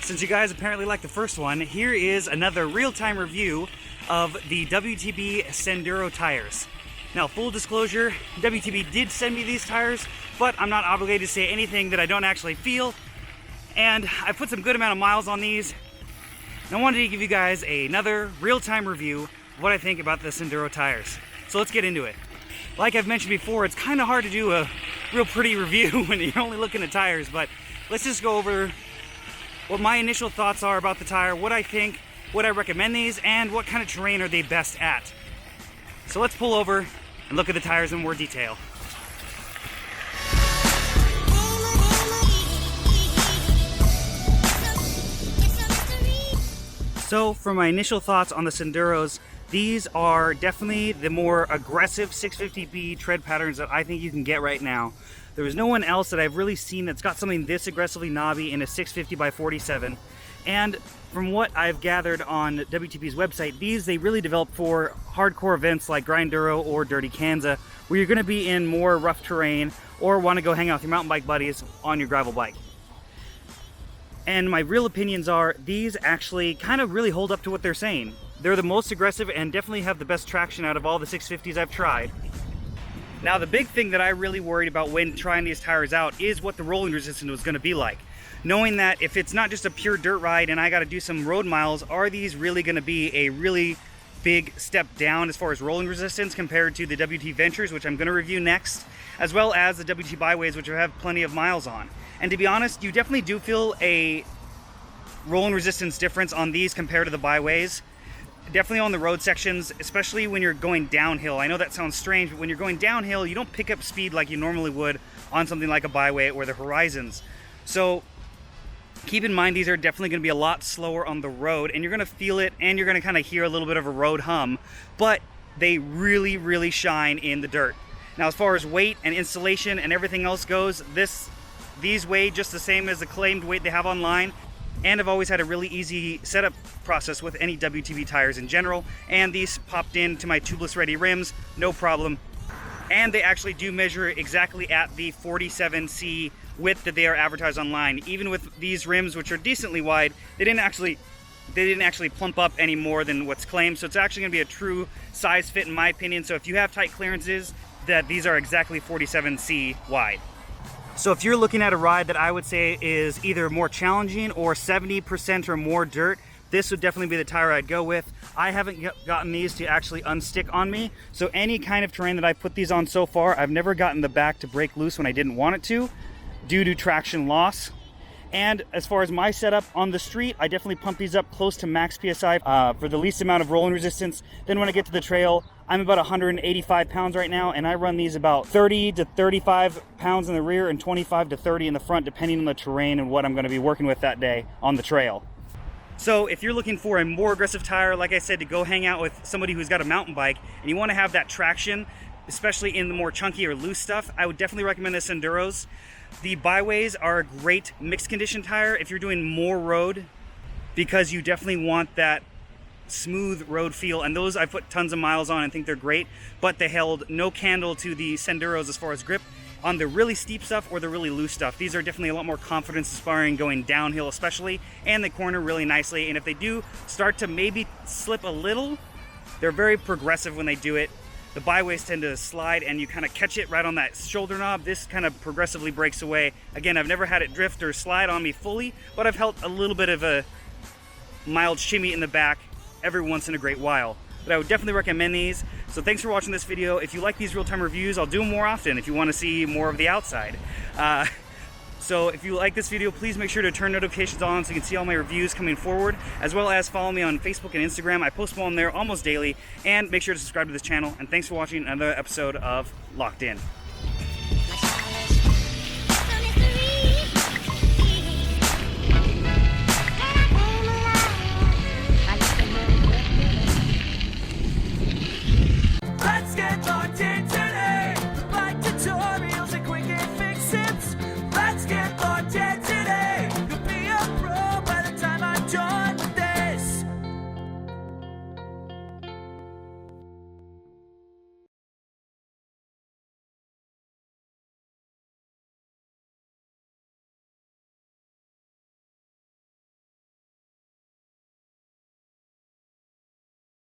Since you guys apparently liked the first one, here is another real-time review of the WTB Sendero tires. Now, full disclosure, WTB did send me these tires, but I'm not obligated to say anything that I don't actually feel. And I put some good amount of miles on these. And I wanted to give you guys another real-time review of what I think about the Sendero tires. So let's get into it. Like I've mentioned before, it's kind of hard to do a real pretty review when you're only looking at tires, but let's just go over what my initial thoughts are about the tire, what I think, would I recommend these, and what kind of terrain are they best at. So let's pull over and look at the tires in more detail. So for my initial thoughts on the Senderos, these are definitely the more aggressive 650B tread patterns that I think you can get right now. There was no one else that I've really seen that's got something this aggressively knobby in a 650 by 47. And from what I've gathered on WTB's website, they really developed for hardcore events like Grinduro or Dirty Kansas, where you're going to be in more rough terrain or want to go hang out with your mountain bike buddies on your gravel bike. And my real opinions are these actually kind of really hold up to what they're saying. They're the most aggressive and definitely have the best traction out of all the 650s I've tried. Now, the big thing that I really worried about when trying these tires out is what the rolling resistance was going to be like. Knowing that if it's not just a pure dirt ride and I got to do some road miles, are these really going to be a really big step down as far as rolling resistance compared to the WT Ventures, which I'm going to review next, as well as the WT Byways, which I have plenty of miles on. And to be honest, you definitely do feel a rolling resistance difference on these compared to the Byways. Definitely on the road sections, especially when you're going downhill. I know that sounds strange, but when you're going downhill, you don't pick up speed like you normally would on something like a Byway or the Horizons. So keep in mind, these are definitely going to be a lot slower on the road, and you're going to feel it, and you're going to kind of hear a little bit of a road hum, but they really, really shine in the dirt. Now, as far as weight and installation and everything else goes, these weigh just the same as the claimed weight they have online. And I've always had a really easy setup process with any WTB tires in general, and these popped into my tubeless ready rims, no problem. And they actually do measure exactly at the 47C width that they are advertised online. Even with these rims, which are decently wide, they didn't actually plump up any more than what's claimed. So it's actually going to be a true size fit in my opinion. So if you have tight clearances, that these are exactly 47C wide. So if you're looking at a ride that I would say is either more challenging or 70% or more dirt, this would definitely be the tire I'd go with. I haven't gotten these to actually unstick on me. So any kind of terrain that I put these on so far, I've never gotten the back to break loose when I didn't want it to, due to traction loss. And as far as my setup on the street, I definitely pump these up close to max PSI for the least amount of rolling resistance. Then when I get to the trail, I'm about 185 pounds right now, and I run these about 30 to 35 pounds in the rear and 25 to 30 in the front, depending on the terrain and what I'm going to be working with that day on the trail. So if you're looking for a more aggressive tire, like I said, to go hang out with somebody who's got a mountain bike and you want to have that traction, especially in the more chunky or loose stuff, I would definitely recommend the Senderos. The Byways are a great mixed condition tire if you're doing more road, because you definitely want that smooth road feel, and those I put tons of miles on and think they're great, but they held no candle to the Senderos as far as grip on the really steep stuff or the really loose stuff. These are definitely a lot more confidence inspiring going downhill especially, and they corner really nicely, and if they do start to maybe slip a little, they're very progressive when they do it. The Byways tend to slide and you kind of catch it right on that shoulder knob. This kind of progressively breaks away. Again, I've never had it drift or slide on me fully, but I've felt a little bit of a mild shimmy in the back every once in a great while. But I would definitely recommend these. So thanks for watching this video. If you like these real-time reviews, I'll do them more often if you want to see more of the outside. So if you like this video, please make sure to turn notifications on so you can see all my reviews coming forward, as well as follow me on Facebook and Instagram. I post them on there almost daily, and make sure to subscribe to this channel. And thanks for watching another episode of Locked In.